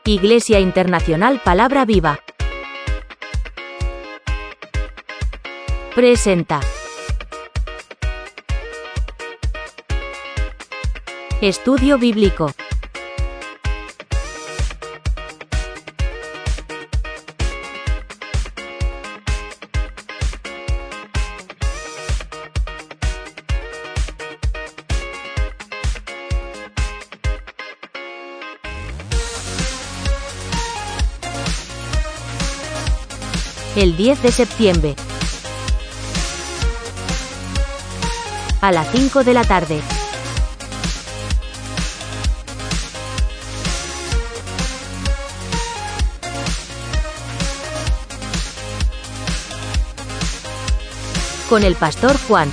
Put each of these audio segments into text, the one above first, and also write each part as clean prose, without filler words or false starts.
Iglesia Internacional Palabra Viva presenta Estudio Bíblico. El 10 de septiembre, a las 5 de la tarde. Con el pastor Juan.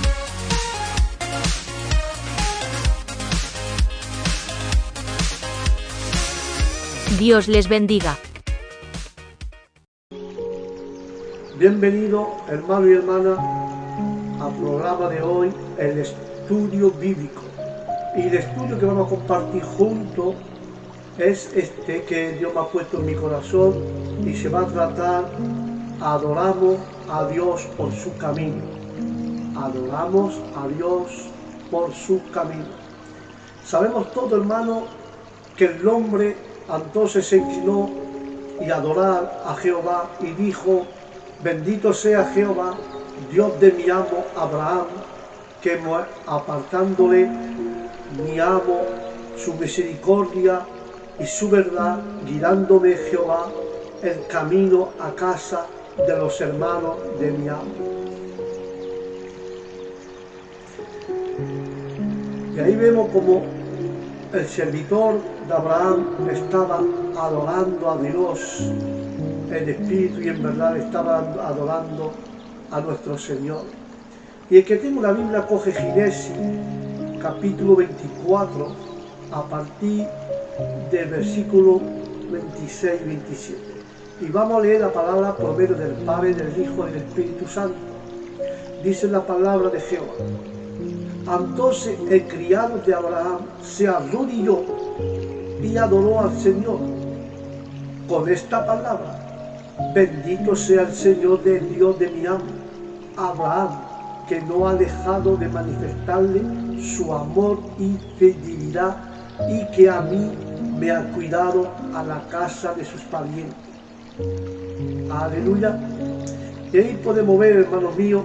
Dios les bendiga. Bienvenido, hermano y hermana, al programa de hoy, el estudio bíblico. Y el estudio que vamos a compartir juntos es este que Dios me ha puesto en mi corazón y se va a tratar: adoramos a Dios por su camino. Adoramos a Dios por su camino. Sabemos todo, hermano, que el hombre entonces se inclinó y adorar a Jehová y dijo: bendito sea Jehová, Dios de mi amo Abraham, que apartándole mi amo su misericordia y su verdad, guiándome Jehová el camino a casa de los hermanos de mi amo. Y ahí vemos como el servidor de Abraham estaba adorando a Dios en espíritu y en verdad, estaba adorando a nuestro Señor. Y el que tenga la Biblia coge Génesis capítulo 24 a partir del versículo 26 y 27. Y vamos a leer la palabra por medio del Padre, del Hijo y del Espíritu Santo. Dice la palabra de Jehová: entonces el criado de Abraham se arrodilló y adoró al Señor con esta palabra: bendito sea el Señor del Dios de mi amo Abraham, que no ha dejado de manifestarle su amor y fidelidad, y que a mí me ha cuidado a la casa de sus parientes. Aleluya. Y ahí podemos ver, hermanos míos,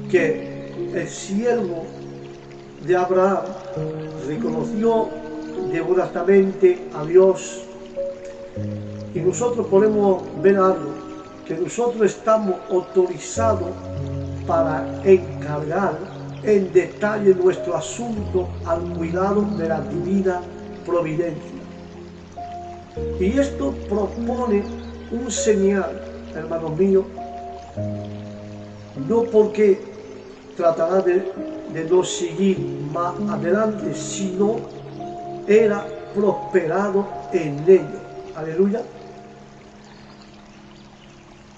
que el siervo de Abraham reconoció devotamente a Dios. Y nosotros podemos ver algo, que nosotros estamos autorizados para encargar en detalle nuestro asunto al cuidado de la divina providencia. Y esto propone un señal, hermanos míos, no porque tratará de no seguir más adelante, sino era prosperado en ello. Aleluya.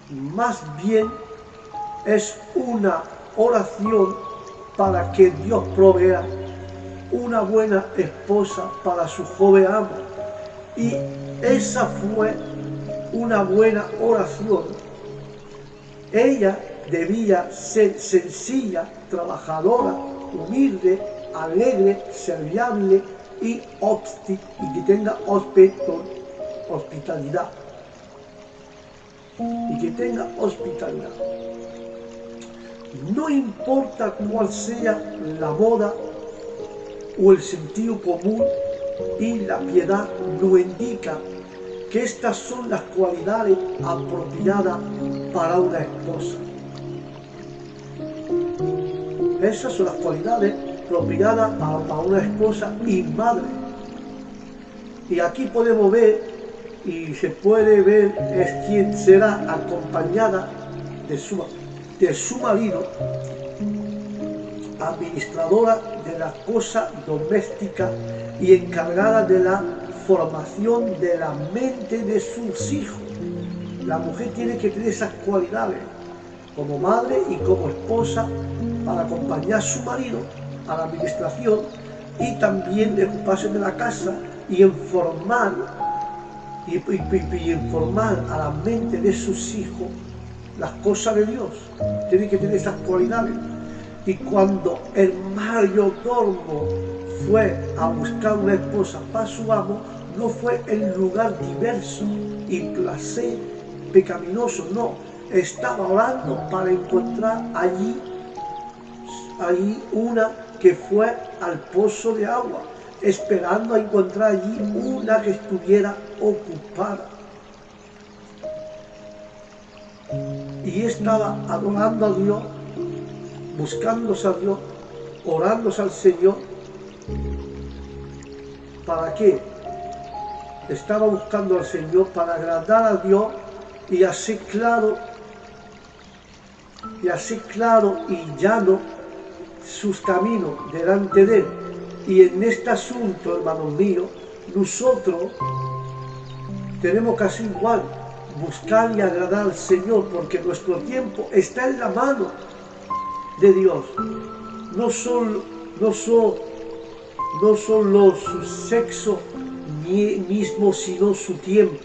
Más bien es una oración para que Dios provea una buena esposa para su joven amo. Y esa fue una buena oración. Ella debía ser sencilla, trabajadora, humilde, alegre, serviable y que tenga hospitalidad. Y que tenga hospitalidad. No importa cuál sea la moda o el sentido común, y la piedad nos indica que estas son las cualidades apropiadas para una esposa. Esas son las cualidades apropiadas para una esposa y madre. Y aquí podemos ver, y se puede ver, es quien será acompañada de su marido, administradora de la cosa doméstica y encargada de la formación de la mente de sus hijos. La mujer tiene que tener esas cualidades como madre y como esposa para acompañar a su marido a la administración y también de ocuparse de la casa y en formar y informar a la mente de sus hijos las cosas de Dios. Tiene que tener esas cualidades. Y cuando el mayordomo fue a buscar una esposa para su amo, no fue en lugar diverso y placer pecaminoso, no. Estaba orando para encontrar allí una que fue al pozo de agua, esperando a encontrar allí una que estuviera ocupada. Y estaba adorando a Dios, buscándose a Dios, orándose al Señor. ¿Para qué? Estaba buscando al Señor para agradar a Dios y hacer claro y llano sus caminos delante de Él. Y en este asunto, hermanos míos, nosotros tenemos que hacer igual, buscar y agradar al Señor, porque nuestro tiempo está en la mano de Dios. No son su sexo mismo, sino su tiempo.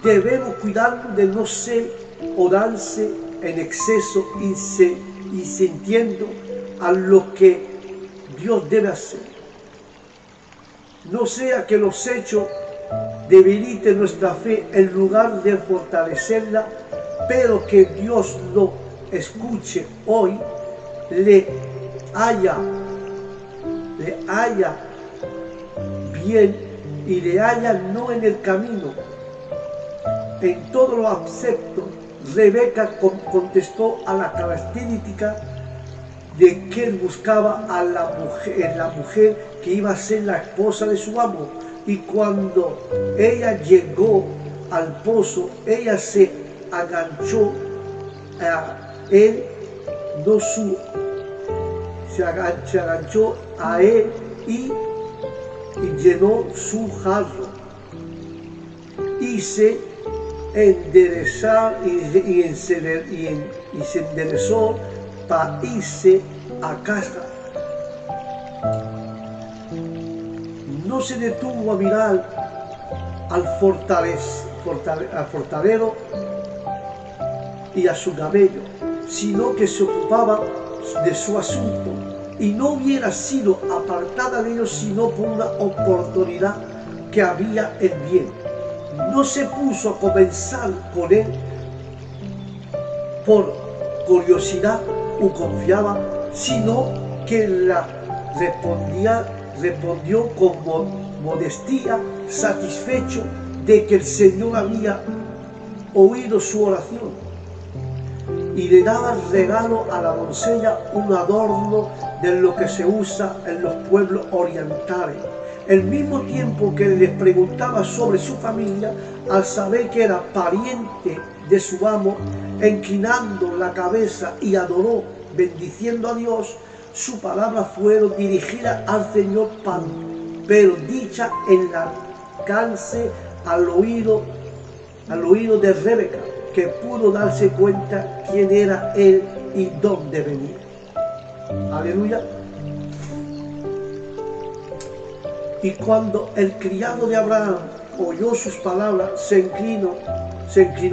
Debemos cuidarnos de no ser o darse en exceso y sintiendo a lo que Dios debe hacer. No sea que los hechos debiliten nuestra fe en lugar de fortalecerla, pero que Dios lo escuche hoy, le haya bien y le haya no en el camino. En todo lo acepto, Rebeca contestó a la característica de que él buscaba a la mujer que iba a ser la esposa de su amo. Y cuando ella llegó al pozo, ella se aganchó a él, se aganchó a él y llenó su jarro y se enderezó y se enderezó para irse a casa. No se detuvo a mirar al fortalero y a su camello, sino que se ocupaba de su asunto, y no hubiera sido apartada de ellos sino por una oportunidad que había en bien. No se puso a comenzar con él por curiosidad o confiaba, sino que la respondió con modestia, satisfecho de que el Señor había oído su oración. Y le daba regalo a la doncella un adorno de lo que se usa en los pueblos orientales. Al mismo tiempo que les preguntaba sobre su familia, al saber que era pariente de su amo, inclinando la cabeza y adoró, bendiciendo a Dios. Su palabra fueron dirigidas al Señor Padre, pero dicha en el alcance al oído de Rebeca, que pudo darse cuenta quién era él y dónde venía. Aleluya. Y cuando el criado de Abraham oyó sus palabras, se inclinó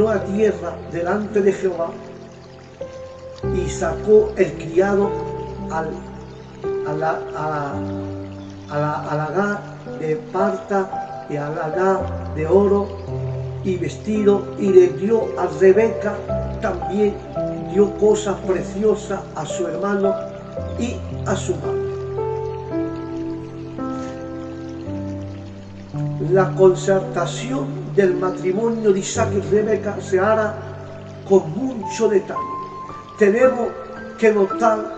a tierra delante de Jehová, y sacó el criado al halagar de plata y al halagar de oro y vestido, y le dio a Rebeca, también dio cosas preciosas a su hermano y a su madre. La concertación del matrimonio de Isaac y Rebeca se hará con mucho detalle. Tenemos que notar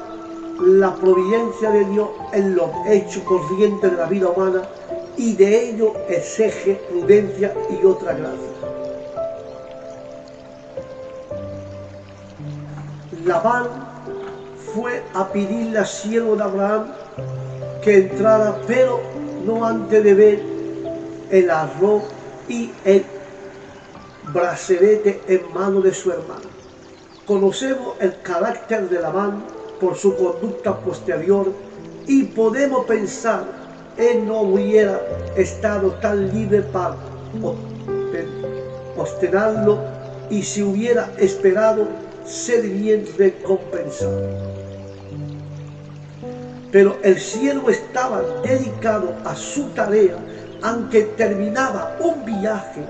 la providencia de Dios en los hechos corrientes de la vida humana, y de ello exige prudencia y otra gracia. Labán fue a pedirle al siervo de Abraham que entrara, pero no antes de ver el arroz y el brazalete en mano de su hermano. Conocemos el carácter de Labán por su conducta posterior y podemos pensar él no hubiera estado tan libre para obstinarlo, y si hubiera esperado ser bien recompensado. Pero el siervo estaba dedicado a su tarea, aunque terminaba un viaje,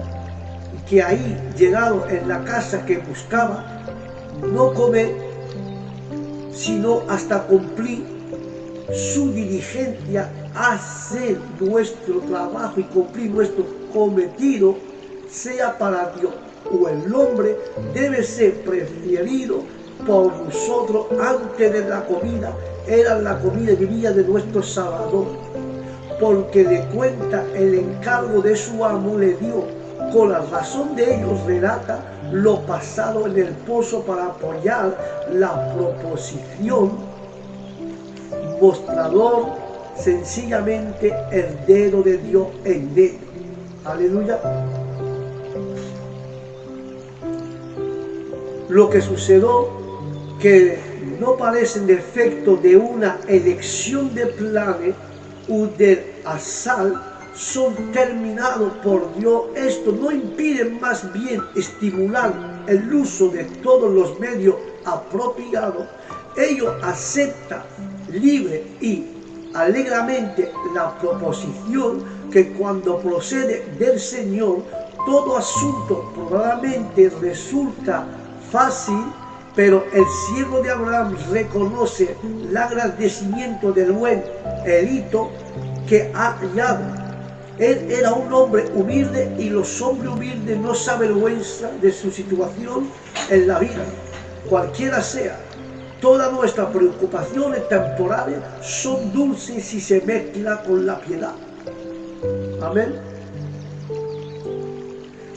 que ahí, llegado en la casa que buscaba, no come sino hasta cumplir su diligencia, hacer nuestro trabajo y cumplir nuestro cometido, sea para Dios o el hombre, debe ser preferido por nosotros antes de la comida. Era la comida divina de nuestro Salvador, porque de cuenta el encargo de su amo le dio. Con la razón de ellos relata lo pasado en el pozo para apoyar la proposición, mostrador sencillamente heredero de Dios en él. Aleluya. Lo que sucedió, que no parece el efecto de una elección de planes o del azar, son terminados por Dios. Esto no impide, más bien estimular el uso de todos los medios apropiados. Ellos aceptan libre y alegremente la proposición que cuando procede del Señor, todo asunto probablemente resulta fácil, pero el siervo de Abraham reconoce el agradecimiento del buen Elito que ha hallado. Él era un hombre humilde, y los hombres humildes no se avergüenzan de su situación en la vida, cualquiera sea. Todas nuestras preocupaciones temporales son dulces si se mezclan con la piedad. Amén.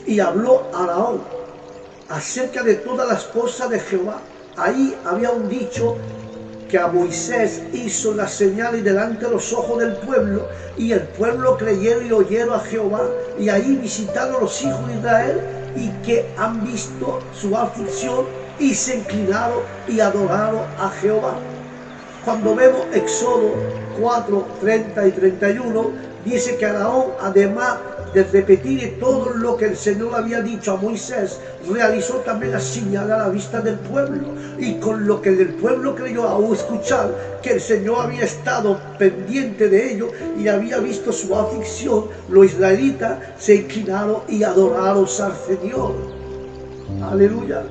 Y habló Aarón acerca de todas las cosas de Jehová. Ahí había un dicho que a Moisés hizo las señales delante de los ojos del pueblo, y el pueblo creyeron y oyeron a Jehová, y ahí visitaron los hijos de Israel, y que han visto su aflicción y se inclinaron y adoraron a Jehová. Cuando vemos Éxodo 4, 30 y 31, dice que Aarón, además de repetir todo lo que el Señor había dicho a Moisés, realizó también la señal a la vista del pueblo, y con lo que el pueblo creyó a escuchar que el Señor había estado pendiente de ello y había visto su aflicción, los israelitas se inclinaron y adoraron al Señor. Aleluya.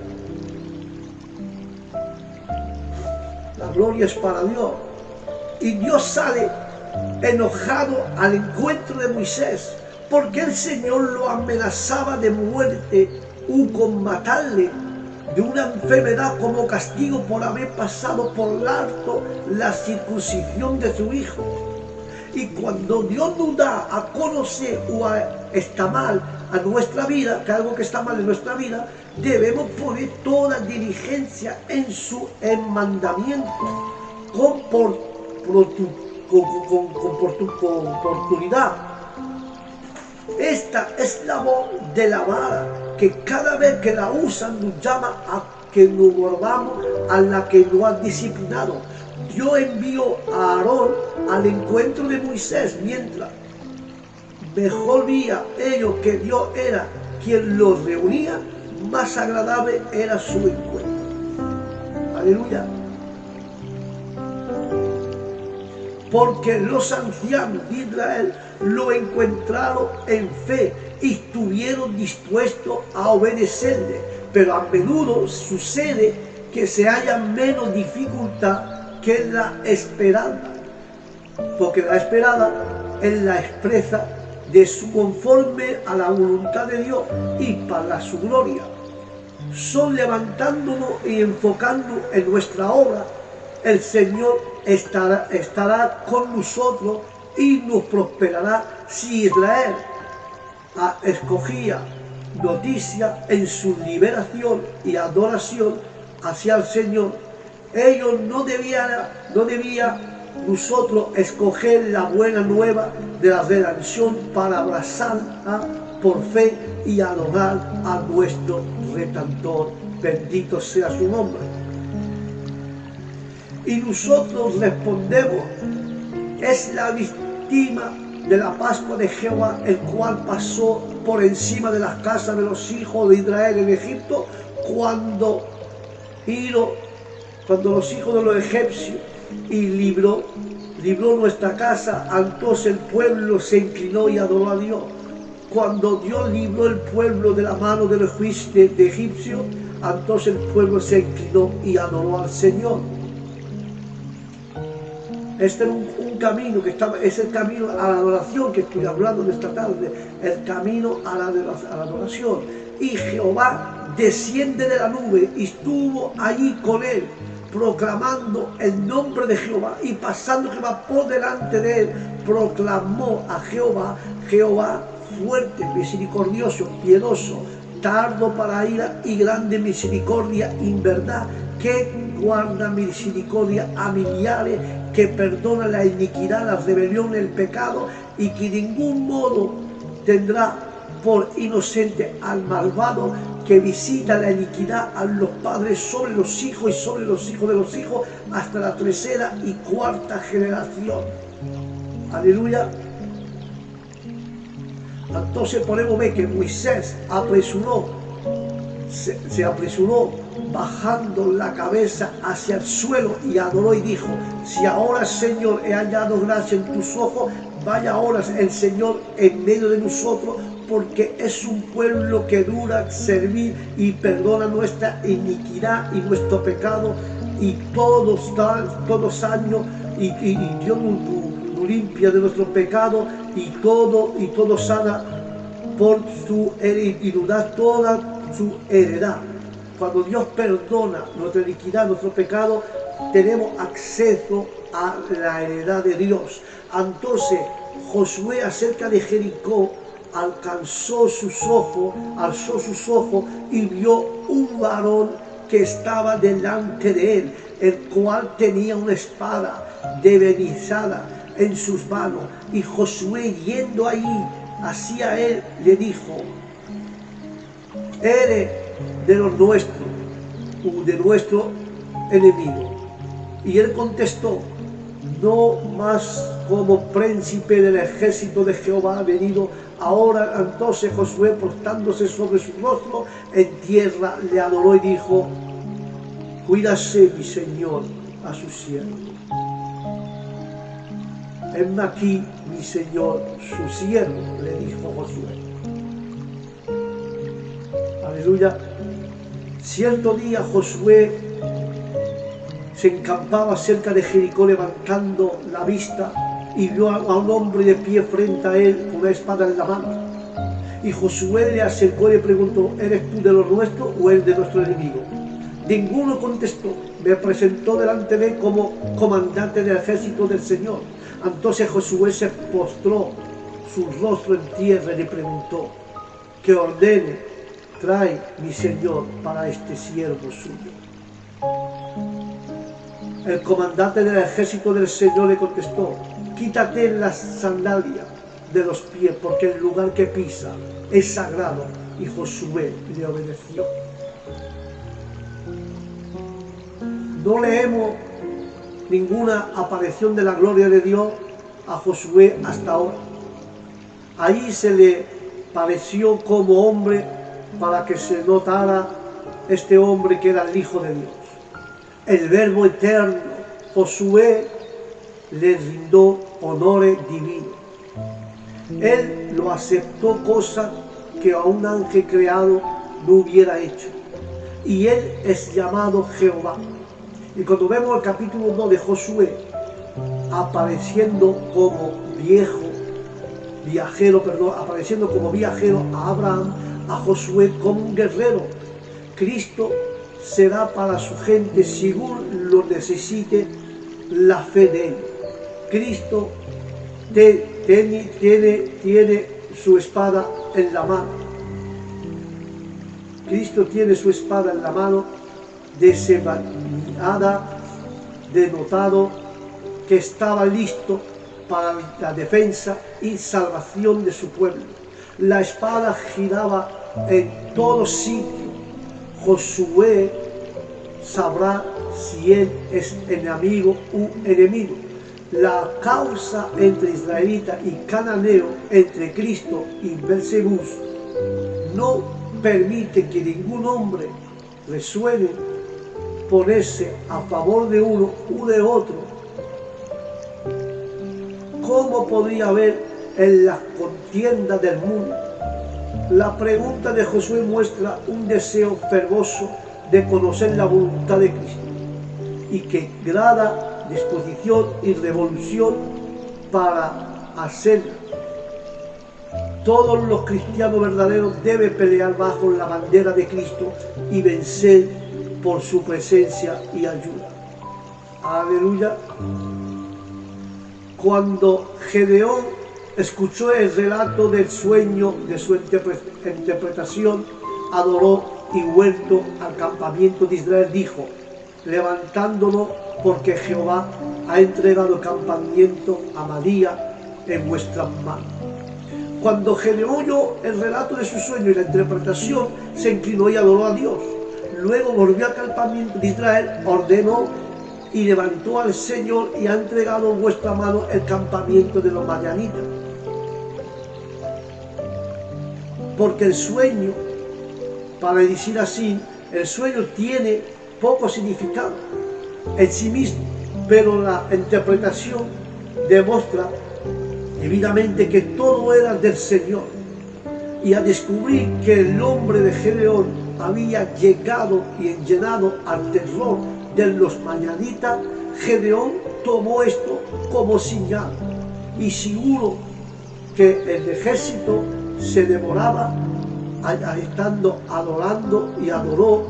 La gloria es para Dios. Y Dios sale enojado al encuentro de Moisés, porque el Señor lo amenazaba de muerte o con matarle de una enfermedad como castigo por haber pasado por alto la circuncisión de su hijo. Y cuando Dios nos da a conocer o está mal a nuestra vida, que algo que está mal en nuestra vida, debemos poner toda diligencia en su mandamiento con oportunidad. Esta es la voz de la vara, que cada vez que la usan nos llama a que nos volvamos a la que nos ha disciplinado. Dios envió a Aarón al encuentro de Moisés, mientras mejor veía ellos que Dios era quien los reunía, más agradable era su encuentro. Aleluya. Porque los ancianos de Israel lo encontraron en fe y estuvieron dispuestos a obedecerle, pero a menudo sucede que se haya menos dificultad que la esperada, porque la esperada es la expresa de su conforme a la voluntad de Dios y para su gloria. Son levantándonos y enfocando en nuestra obra, el Señor estará con nosotros y nos prosperará. Si Israel escogía noticia en su liberación y adoración hacia el Señor, ellos no debían nosotros escoger la buena nueva de la redención para abrazarla por fe y adorar a nuestro Redentor. Bendito sea su nombre. Y nosotros respondemos: es la víctima de la Pascua de Jehová, el cual pasó por encima de las casas de los hijos de Israel en Egipto, cuando los hijos de los egipcios y libró nuestra casa, entonces el pueblo se inclinó y adoró a Dios. Cuando Dios libró el pueblo de la mano de los egipcios, entonces el pueblo se inclinó y adoró al Señor. Este es un camino es el camino a la adoración que estoy hablando de esta tarde, el camino a la adoración. Y Jehová desciende de la nube y estuvo allí con él, proclamando el nombre de Jehová, y pasando Jehová por delante de él, proclamó a Jehová fuerte, misericordioso, piadoso, tardo para ira y grande misericordia en verdad, que guarda misericordia a millares, que perdona la iniquidad, la rebelión, el pecado, y que de ningún modo tendrá por inocente al malvado, que visita la iniquidad a los padres sobre los hijos y sobre los hijos de los hijos, hasta la tercera y cuarta generación. Aleluya. Entonces podemos ver que Moisés se apresuró bajando la cabeza hacia el suelo y adoró y dijo: si ahora, Señor, he hallado gracia en tus ojos, vaya ahora el Señor en medio de nosotros, porque es un pueblo que dura servir y perdona nuestra iniquidad y nuestro pecado, y todos años, y Dios nos limpia de nuestro pecado, y todo sana por su heredad, y nos da toda su heredad. Cuando Dios perdona nuestra iniquidad, nuestro pecado, tenemos acceso a la heredad de Dios. Entonces Josué, acerca de Jericó, alzó sus ojos y vio un varón que estaba delante de él, el cual tenía una espada devenizada en sus manos. Y Josué, yendo allí hacia él, le dijo: ¿eres de los nuestros o de nuestro enemigo? Y él contestó: no más, como príncipe del ejército de Jehová ha venido. Ahora entonces Josué, postándose sobre su rostro en tierra, le adoró y dijo: cuídase mi señor a su siervo. Heme aquí, mi señor, su siervo, le dijo Josué. Aleluya. Cierto día Josué se encampaba cerca de Jericó, levantando la vista, y vio a un hombre de pie frente a él con una espada en la mano. Y Josué le acercó y le preguntó: ¿eres tú de los nuestros o eres de nuestro enemigo? Ninguno contestó. Me presentó delante de él como comandante del ejército del Señor. Entonces Josué se postró su rostro en tierra y le preguntó: ¿qué ordene trae mi señor para este siervo suyo? El comandante del ejército del Señor le contestó: quítate las sandalias de los pies, porque el lugar que pisa es sagrado. Y Josué le obedeció. No leemos ninguna aparición de la gloria de Dios a Josué hasta ahora. Allí se le pareció como hombre, para que se notara este hombre que era el Hijo de Dios, el Verbo eterno. Josué le rindó honores divinos. Él lo aceptó, cosa que a un ángel creado no hubiera hecho. Y él es llamado Jehová. Y cuando vemos el capítulo 2 de Josué, apareciendo como viajero a Abraham, a Josué como un guerrero. Cristo será para su gente según lo necesite la fe de él. Cristo tiene su espada en la mano. Cristo tiene su espada en la mano, desenvainada, denotado que estaba listo para la defensa y salvación de su pueblo. La espada giraba en todos sitios. Josué sabrá si él es enemigo u enemigo. La causa entre israelita y cananeo, entre Cristo y Belzebú, no permite que ningún hombre resuene ponerse a favor de uno u de otro. ¿Cómo podría haber en la contienda del mundo? La pregunta de Josué muestra un deseo fervoroso de conocer la voluntad de Cristo y que grada disposición y revolución para hacerla. Todos los cristianos verdaderos deben pelear bajo la bandera de Cristo y vencer por su presencia y ayuda. Aleluya. Cuando Gedeón escuchó el relato del sueño, de su interpretación, adoró y vuelto al campamento de Israel, dijo: levantándonos, porque Jehová ha entregado el campamento a Madía en vuestras manos. Cuando Gedeón oyó el relato de su sueño y la interpretación, se inclinó y adoró a Dios. Luego volvió al campamento de Israel, ordenó y levantó al Señor y ha entregado en vuestra mano el campamento de los madianitas. Porque el sueño, para decir así, el sueño tiene poco significado en sí mismo, pero la interpretación demuestra debidamente que todo era del Señor. Y a descubrir que el nombre de Gedeón había llegado y llenado al terror de los madianitas, Gedeón tomó esto como señal y seguro que el ejército se demoraba estando adorando y adoró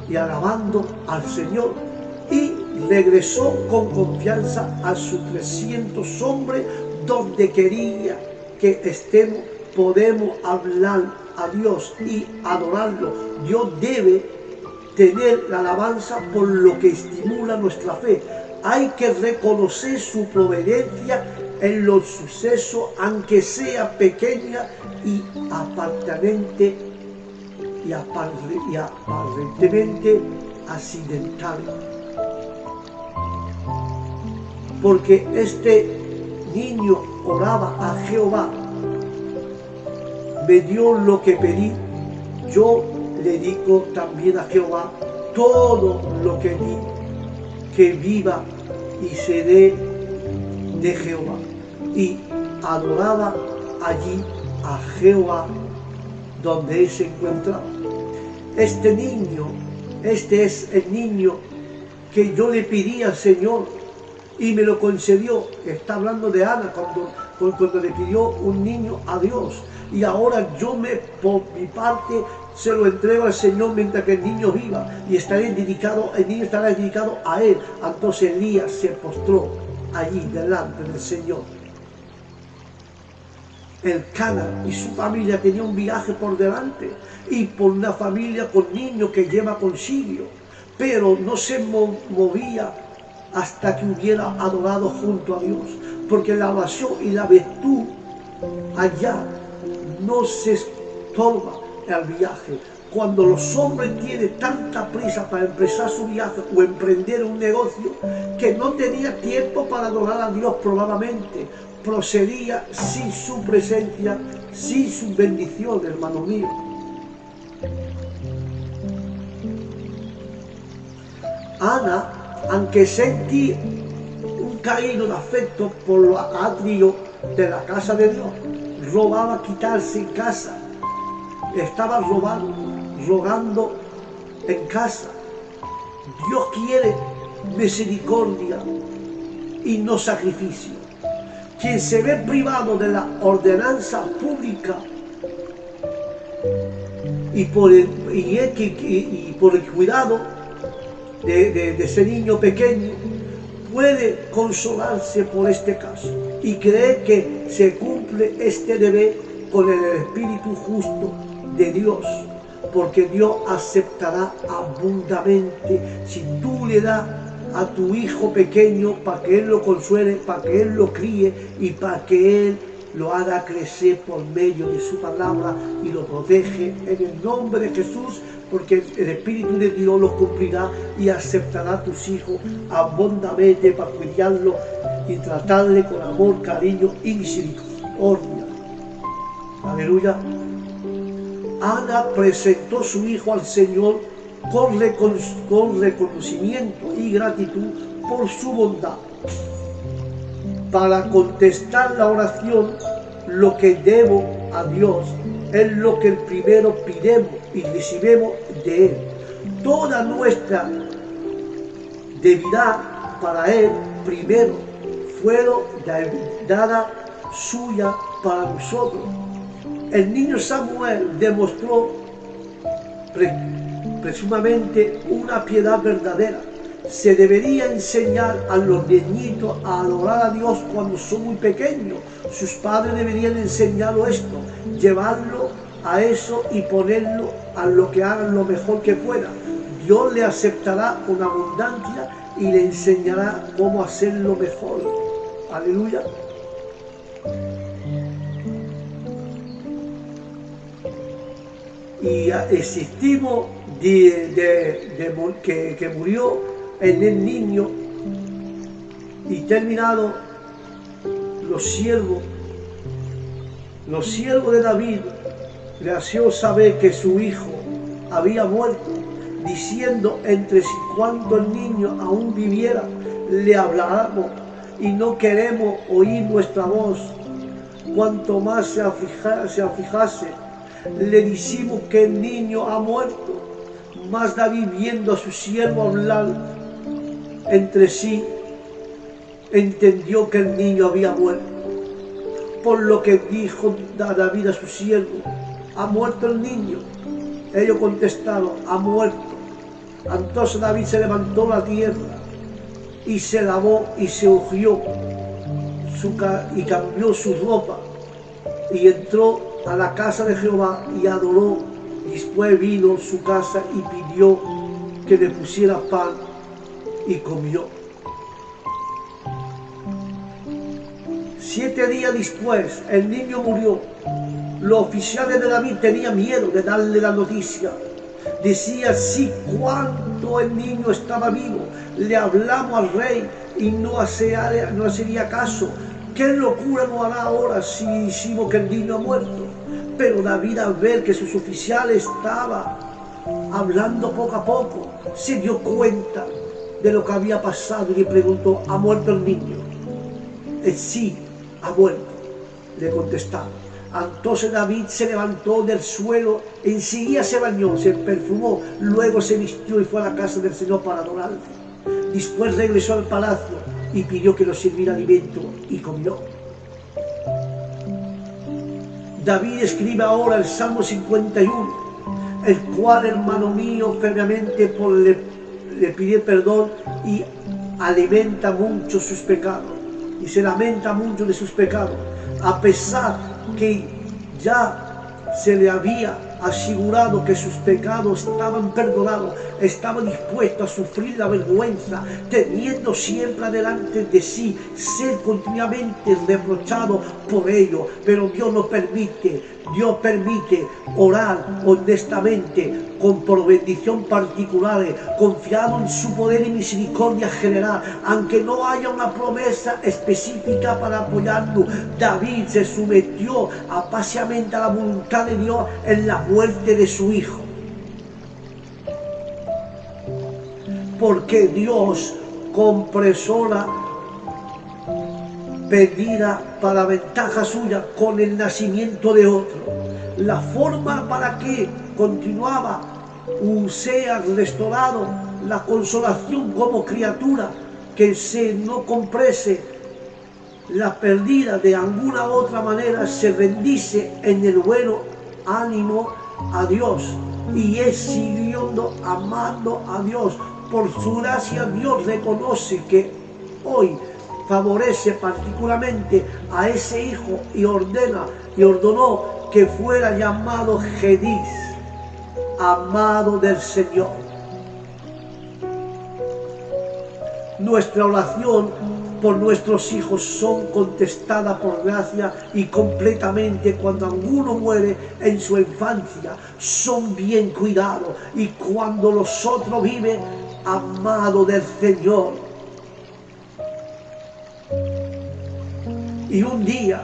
y alabando al Señor, y regresó con confianza a sus 300 hombres. Donde quería que estemos, podemos hablar a Dios y adorarlo. Dios debe tener la alabanza por lo que estimula nuestra fe. Hay que reconocer su providencia en los sucesos, aunque sea pequeña y aparentemente accidental. Porque este niño oraba a Jehová: me dio lo que pedí, yo le digo también a Jehová todo lo que di, que viva y seré de Jehová. Y adoraba allí a Jehová donde él se encontraba. Este es el niño que yo le pedí al Señor y me lo concedió. Está hablando de Ana cuando le pidió un niño a Dios. Y ahora por mi parte, se lo entrego al Señor mientras que el niño viva. Y el niño estará dedicado a él. Entonces Elías se postró allí delante del Señor. Elcana y su familia tenían un viaje por delante. Y por una familia con niños que lleva consigo. Pero no se movía hasta que hubiera adorado junto a Dios, porque la oración y la virtud allá no se estorba el viaje. Cuando los hombres tienen tanta prisa para empezar su viaje o emprender un negocio, que no tenía tiempo para adorar a Dios, probablemente procedía sin su presencia, sin su bendición, hermano mío. Ana, aunque sentí un cariño de afecto por los atrios de la casa de Dios, robaba quitarse en casa, estaba rogando en casa. Dios quiere misericordia y no sacrificio. Quien se ve privado de la ordenanza pública y por el cuidado de ese niño pequeño, puede consolarse por este caso y creer que se cumple este deber con el Espíritu justo de Dios, porque Dios aceptará abundantemente si tú le das a tu hijo pequeño para que Él lo consuele, para que Él lo críe y para que Él lo haga crecer por medio de su palabra y lo protege en el nombre de Jesús, porque el Espíritu de Dios lo cumplirá y aceptará a tus hijos abundantemente para cuidarlo y tratarle con amor, cariño y misericordia. Aleluya. Ana presentó su hijo al Señor con reconocimiento y gratitud por su bondad. Para contestar la oración, lo que debo a Dios es lo que primero pidemos y recibimos de Él. Toda nuestra debilidad para Él primero fueron dada suya para nosotros. El niño Samuel demostró presumamente una piedad verdadera. Se debería enseñar a los niñitos a adorar a Dios cuando son muy pequeños. Sus padres deberían enseñarlo esto, llevarlo a eso y ponerlo a lo que hagan lo mejor que puedan. Dios le aceptará con abundancia y le enseñará cómo hacerlo mejor. Aleluya. Y existimos que murió en el niño y terminado los siervos de David le hacían saber que su hijo había muerto, diciendo: entre si cuando el niño aún viviera le hablábamos y no queremos oír nuestra voz. Cuanto más se aflijase, le decimos que el niño ha muerto. Mas David, viendo a su siervo hablar entre sí, entendió que el niño había muerto. Por lo que dijo David a su siervo: ¿ha muerto el niño? Ellos contestaron: ha muerto. Entonces David se levantó de la tierra y se lavó y se ungió y cambió su ropa y entró a la casa de Jehová y adoró. Después vino a su casa y pidió que le pusiera pan y comió. 7 días después el niño murió. Los oficiales de David tenían miedo de darle la noticia. Decía: sí, cuando el niño estaba vivo, le hablamos al rey y no hacería caso. ¿Qué locura no hará ahora si decimos que el niño ha muerto? Pero David, al ver que sus oficiales estaban hablando poco a poco, se dio cuenta de lo que había pasado y le preguntó: ¿ha muerto el niño? Sí, ha muerto, le contestaron. Entonces David se levantó del suelo, enseguida se bañó, se perfumó, luego se vistió y fue a la casa del Señor para adorarle. Después regresó al palacio y pidió que lo sirviera alimento y comió. David escribe ahora el Salmo 51, el cual, hermano mío, firmemente le pide perdón y alimenta mucho sus pecados y se lamenta mucho de sus pecados, a pesar que ya se le había asegurado que sus pecados estaban perdonados. Estaba dispuesto a sufrir la vergüenza, teniendo siempre delante de sí ser continuamente reprochado por ello. Pero Dios permite orar honestamente, por bendición particulares, confiado en su poder y misericordia general, aunque no haya una promesa específica para apoyarlo. David se sometió apaciadamente a la voluntad de Dios en la muerte de su hijo, porque Dios compresó la pedida para ventaja suya con el nacimiento de otro. La forma para que continuaba sea restaurado la consolación como criatura que se no comprese la perdida de alguna otra manera, se bendice en el bueno ánimo a Dios y es siguiendo amando a Dios. Por su gracia Dios reconoce que hoy favorece particularmente a ese hijo y ordenó que fuera llamado Gedís, amado del Señor. Nuestra oración por nuestros hijos son contestadas por gracia y completamente cuando alguno muere en su infancia, son bien cuidados, y cuando los otros viven, amado del Señor. Y un día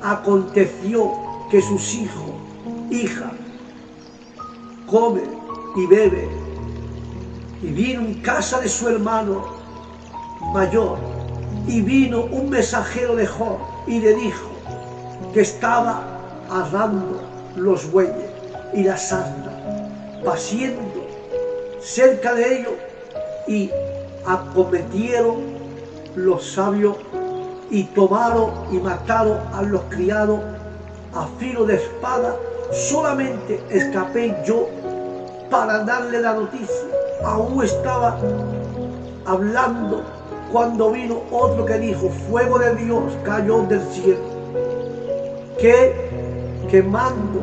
aconteció que sus hijos, hijas, come y bebe. Y vino en casa de su hermano mayor, y vino un mensajero de Job y le dijo que estaba arando los bueyes y las asnas, paciendo cerca de ellos, y acometieron los sabios y tomaron y mataron a los criados a filo de espada. Solamente escapé yo para darle la noticia. Aún estaba hablando cuando vino otro que dijo: fuego de Dios cayó del cielo, que quemando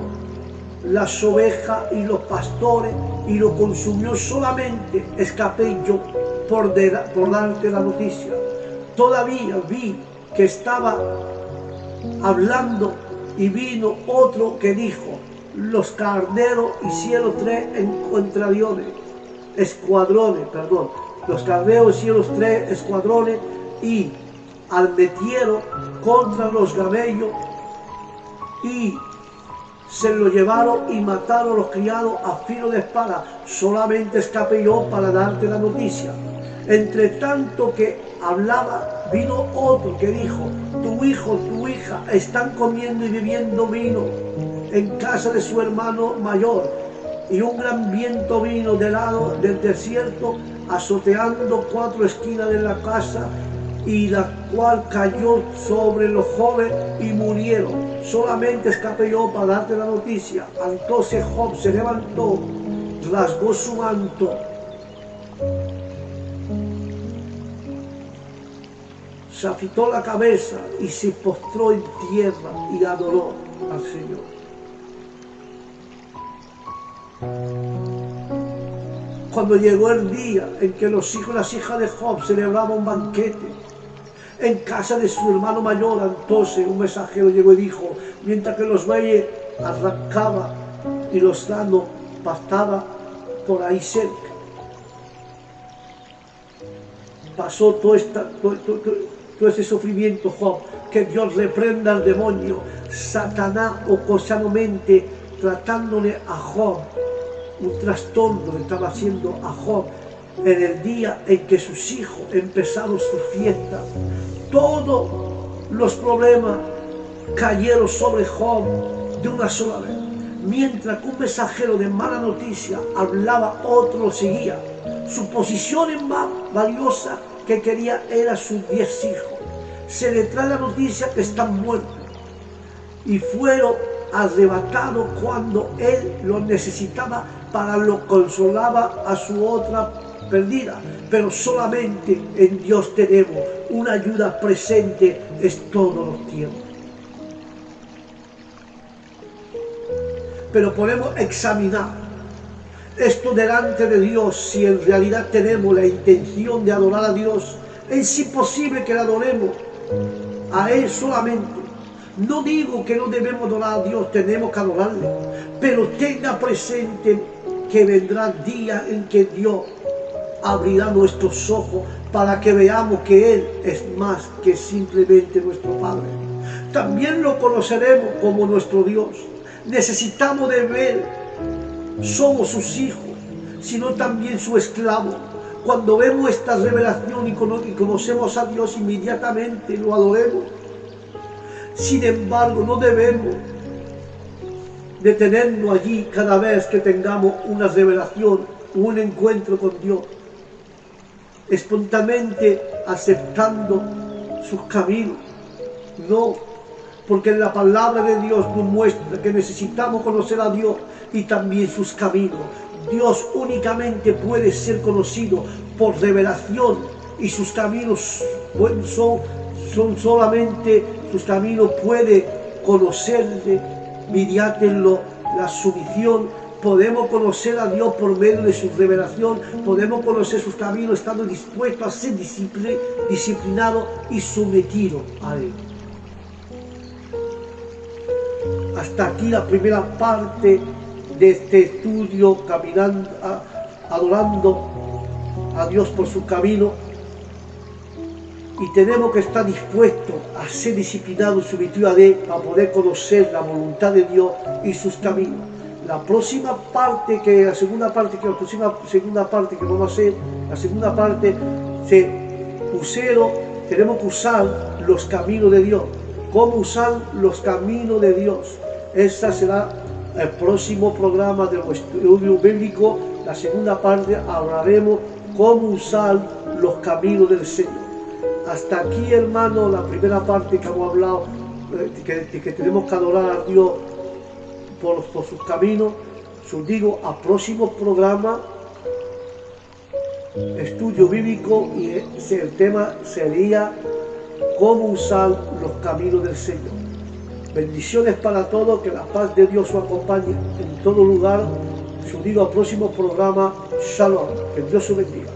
las ovejas y los pastores y lo consumió. Solamente escapé yo por darte la noticia. Todavía vi que estaba hablando y vino otro que dijo: los carneros hicieron tres escuadrones, los carneros hicieron tres escuadrones y arremetieron contra los camellos y se lo llevaron y mataron a los criados a filo de espada. Solamente escapé yo para darte la noticia. Entre tanto que hablaba, vino otro que dijo: tu hijo, tu hija están comiendo y bebiendo vino en casa de su hermano mayor. Y un gran viento vino del lado del desierto, azoteando cuatro esquinas de la casa, y la cual cayó sobre los jóvenes y murieron. Solamente escapé yo para darte la noticia. Entonces Job se levantó, rasgó su manto, se afeitó la cabeza y se postró en tierra y adoró al Señor. Cuando llegó el día en que los hijos y las hijas de Job celebraban un banquete en casa de su hermano mayor, entonces un mensajero llegó y dijo: mientras que los bueyes arrancaban y los asnos pastaban por ahí cerca, pasó todo ese sufrimiento, Job. Que Dios reprenda al demonio. Satanás ocasionalmente tratándole a Job, un trastorno le estaba haciendo a Job en el día en que sus hijos empezaron sus fiestas. Todos los problemas cayeron sobre Job de una sola vez. Mientras que un mensajero de mala noticia hablaba, otro lo seguía. Su posición más valiosa que quería era sus 10 hijos. Se le trae la noticia que están muertos y fueron arrebatados cuando él los necesitaba para lo consolaba a su otra perdida. Pero solamente en Dios tenemos una ayuda presente en todos los tiempos. Pero podemos examinar esto delante de Dios. Si en realidad tenemos la intención de adorar a Dios, es imposible que le adoremos a Él solamente. No digo que no debemos adorar a Dios, tenemos que adorarle, pero tenga presente que vendrá el día en que Dios abrirá nuestros ojos para que veamos que Él es más que simplemente nuestro Padre. También lo conoceremos como nuestro Dios. Necesitamos de ver, somos sus hijos, sino también su esclavo. Cuando vemos esta revelación y conocemos a Dios, inmediatamente lo adoremos. Sin embargo, no debemos detenernos allí cada vez que tengamos una revelación o un encuentro con Dios, espontáneamente aceptando sus caminos. No, porque la palabra de Dios nos muestra que necesitamos conocer a Dios y también sus caminos. Dios únicamente puede ser conocido por revelación y sus caminos son solamente, sus caminos puede conocerse mediante la sumisión. Podemos conocer a Dios por medio de su revelación, podemos conocer sus caminos estando dispuestos a ser disciplinados y sometidos a Él. Hasta aquí la primera parte de este estudio, caminando, adorando a Dios por su camino. Y tenemos que estar dispuestos a ser disciplinados y sometidos a Él para poder conocer la voluntad de Dios y sus caminos. La próxima parte la segunda parte que vamos a hacer, la segunda parte tenemos que usar los caminos de Dios. ¿Cómo usar los caminos de Dios? Ese será el próximo programa de nuestro estudio bíblico. La segunda parte hablaremos cómo usar los caminos del Señor. Hasta aquí, hermano, la primera parte que hemos hablado, que tenemos que adorar a Dios por sus caminos. Os digo, a próximo programa, estudio bíblico, y el tema sería cómo usar los caminos del Señor. Bendiciones para todos, que la paz de Dios os acompañe en todo lugar. Os digo, al próximo programa, Shalom, que Dios os bendiga.